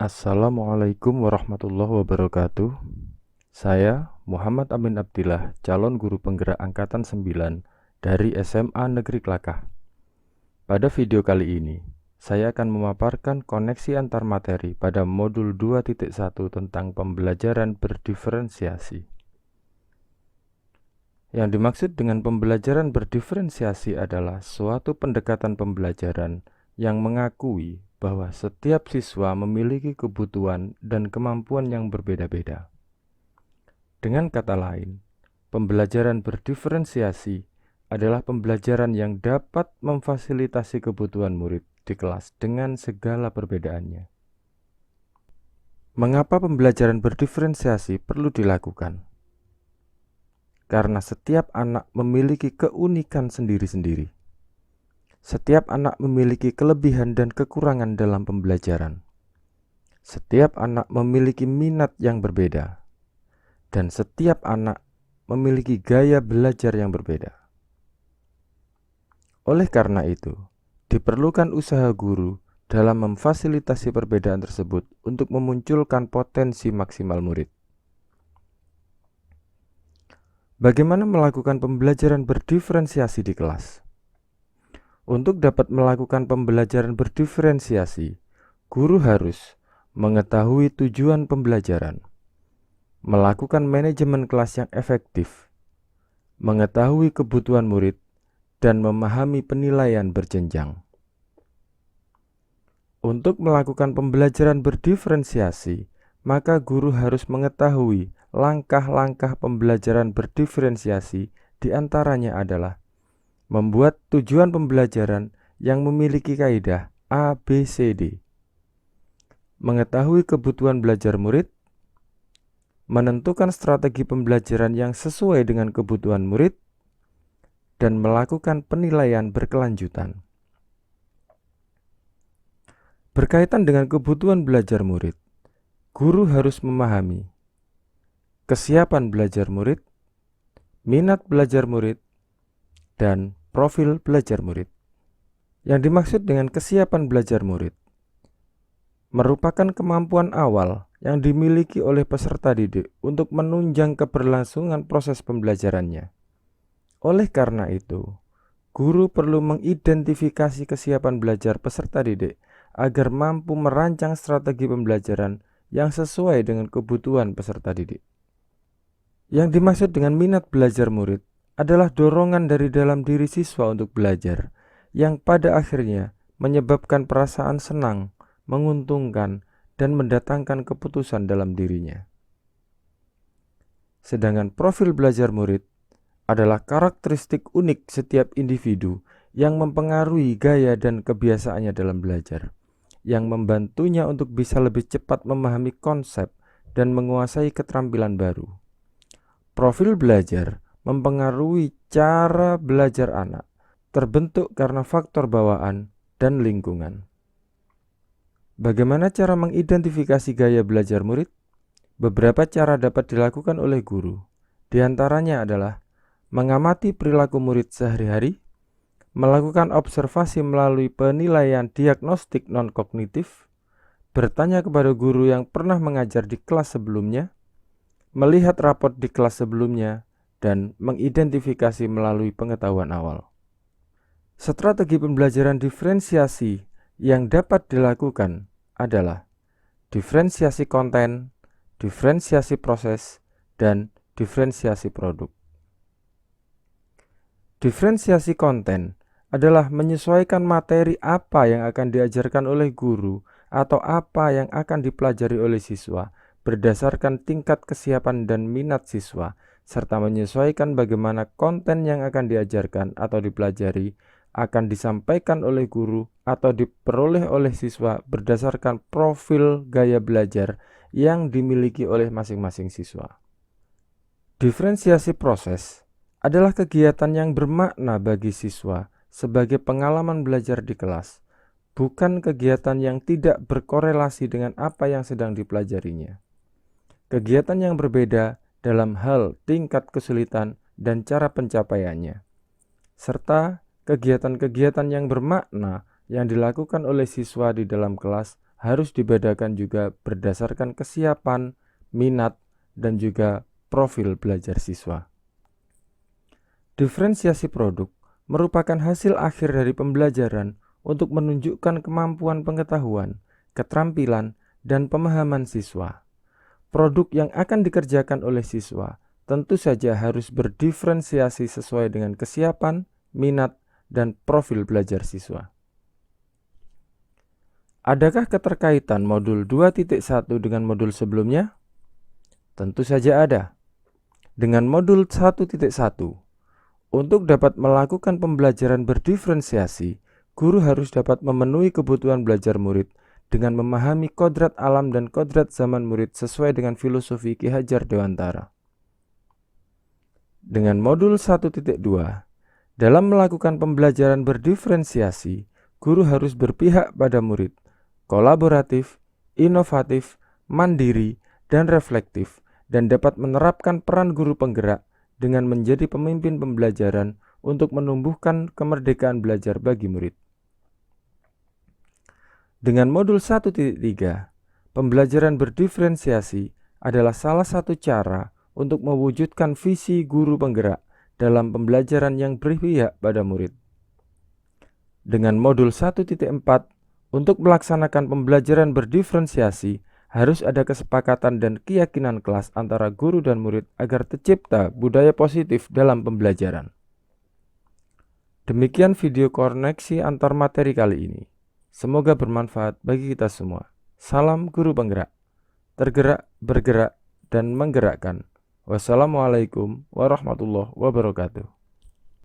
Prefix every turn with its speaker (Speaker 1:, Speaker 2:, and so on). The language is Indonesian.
Speaker 1: Assalamualaikum warahmatullahi wabarakatuh. Saya Muhammad Amin Abdillah, calon guru penggerak angkatan 9 dari SMA Negeri Klakah. Pada video kali ini, saya akan memaparkan koneksi antar materi pada modul 2.1 tentang pembelajaran berdiferensiasi. Yang dimaksud dengan pembelajaran berdiferensiasi adalah suatu pendekatan pembelajaran yang mengakui bahwa setiap siswa memiliki kebutuhan dan kemampuan yang berbeda-beda. Dengan kata lain, pembelajaran berdiferensiasi adalah pembelajaran yang dapat memfasilitasi kebutuhan murid di kelas dengan segala perbedaannya. Mengapa pembelajaran berdiferensiasi perlu dilakukan? Karena setiap anak memiliki keunikan sendiri-sendiri. Setiap anak memiliki kelebihan dan kekurangan dalam pembelajaran. Setiap anak memiliki minat yang berbeda. Dan setiap anak memiliki gaya belajar yang berbeda. Oleh karena itu, diperlukan usaha guru dalam memfasilitasi perbedaan tersebut untuk memunculkan potensi maksimal murid. Bagaimana melakukan pembelajaran berdiferensiasi di kelas? Untuk dapat melakukan pembelajaran berdiferensiasi, guru harus mengetahui tujuan pembelajaran, melakukan manajemen kelas yang efektif, mengetahui kebutuhan murid, dan memahami penilaian berjenjang. Untuk melakukan pembelajaran berdiferensiasi, maka guru harus mengetahui langkah-langkah pembelajaran berdiferensiasi, diantaranya adalah membuat tujuan pembelajaran yang memiliki kaidah ABCD, mengetahui kebutuhan belajar murid, menentukan strategi pembelajaran yang sesuai dengan kebutuhan murid, dan melakukan penilaian berkelanjutan. Berkaitan dengan kebutuhan belajar murid, guru harus memahami kesiapan belajar murid, minat belajar murid, dan profil belajar murid. Yang dimaksud dengan kesiapan belajar murid merupakan kemampuan awal yang dimiliki oleh peserta didik untuk menunjang keberlangsungan proses pembelajarannya. Oleh karena itu, guru perlu mengidentifikasi kesiapan belajar peserta didik agar mampu merancang strategi pembelajaran yang sesuai dengan kebutuhan peserta didik. Yang dimaksud dengan minat belajar murid adalah dorongan dari dalam diri siswa untuk belajar, yang pada akhirnya menyebabkan perasaan senang, menguntungkan, dan mendatangkan keputusan dalam dirinya. Sedangkan profil belajar murid adalah karakteristik unik setiap individu yang mempengaruhi gaya dan kebiasaannya dalam belajar, yang membantunya untuk bisa lebih cepat memahami konsep dan menguasai keterampilan baru. Profil belajar mempengaruhi cara belajar anak, terbentuk karena faktor bawaan dan lingkungan. Bagaimana cara mengidentifikasi gaya belajar murid? Beberapa cara dapat dilakukan oleh guru. Di antaranya adalah mengamati perilaku murid sehari-hari, melakukan observasi melalui penilaian diagnostik non-kognitif, bertanya kepada guru yang pernah mengajar di kelas sebelumnya, melihat raport di kelas sebelumnya, dan mengidentifikasi melalui pengetahuan awal. Strategi pembelajaran diferensiasi yang dapat dilakukan adalah diferensiasi konten, diferensiasi proses, dan diferensiasi produk. Diferensiasi konten adalah menyesuaikan materi apa yang akan diajarkan oleh guru atau apa yang akan dipelajari oleh siswa berdasarkan tingkat kesiapan dan minat siswa, serta menyesuaikan bagaimana konten yang akan diajarkan atau dipelajari akan disampaikan oleh guru atau diperoleh oleh siswa berdasarkan profil gaya belajar yang dimiliki oleh masing-masing siswa. Diferensiasi proses adalah kegiatan yang bermakna bagi siswa sebagai pengalaman belajar di kelas, bukan kegiatan yang tidak berkorelasi dengan apa yang sedang dipelajarinya. Kegiatan yang berbeda dalam hal tingkat kesulitan dan cara pencapaiannya, serta kegiatan-kegiatan yang bermakna yang dilakukan oleh siswa di dalam kelas harus dibedakan juga berdasarkan kesiapan, minat, dan juga profil belajar siswa. Diferensiasi produk merupakan hasil akhir dari pembelajaran untuk menunjukkan kemampuan pengetahuan, keterampilan, dan pemahaman siswa. Produk yang akan dikerjakan oleh siswa tentu saja harus berdiferensiasi sesuai dengan kesiapan, minat, dan profil belajar siswa. Adakah keterkaitan modul 2.1 dengan modul sebelumnya? Tentu saja ada. Dengan modul 1.1, untuk dapat melakukan pembelajaran berdiferensiasi, guru harus dapat memenuhi kebutuhan belajar murid dengan memahami kodrat alam dan kodrat zaman murid sesuai dengan filosofi Ki Hajar Dewantara. Dengan modul 1.2, dalam melakukan pembelajaran berdiferensiasi, guru harus berpihak pada murid, kolaboratif, inovatif, mandiri, dan reflektif, dan dapat menerapkan peran guru penggerak dengan menjadi pemimpin pembelajaran untuk menumbuhkan kemerdekaan belajar bagi murid. Dengan modul 1.3, pembelajaran berdiferensiasi adalah salah satu cara untuk mewujudkan visi guru penggerak dalam pembelajaran yang berpihak pada murid. Dengan modul 1.4, untuk melaksanakan pembelajaran berdiferensiasi, harus ada kesepakatan dan keyakinan kelas antara guru dan murid agar tercipta budaya positif dalam pembelajaran. Demikian video koneksi antar materi kali ini. Semoga bermanfaat bagi kita semua. Salam guru penggerak. Tergerak, bergerak, dan menggerakkan. Wassalamualaikum warahmatullahi wabarakatuh.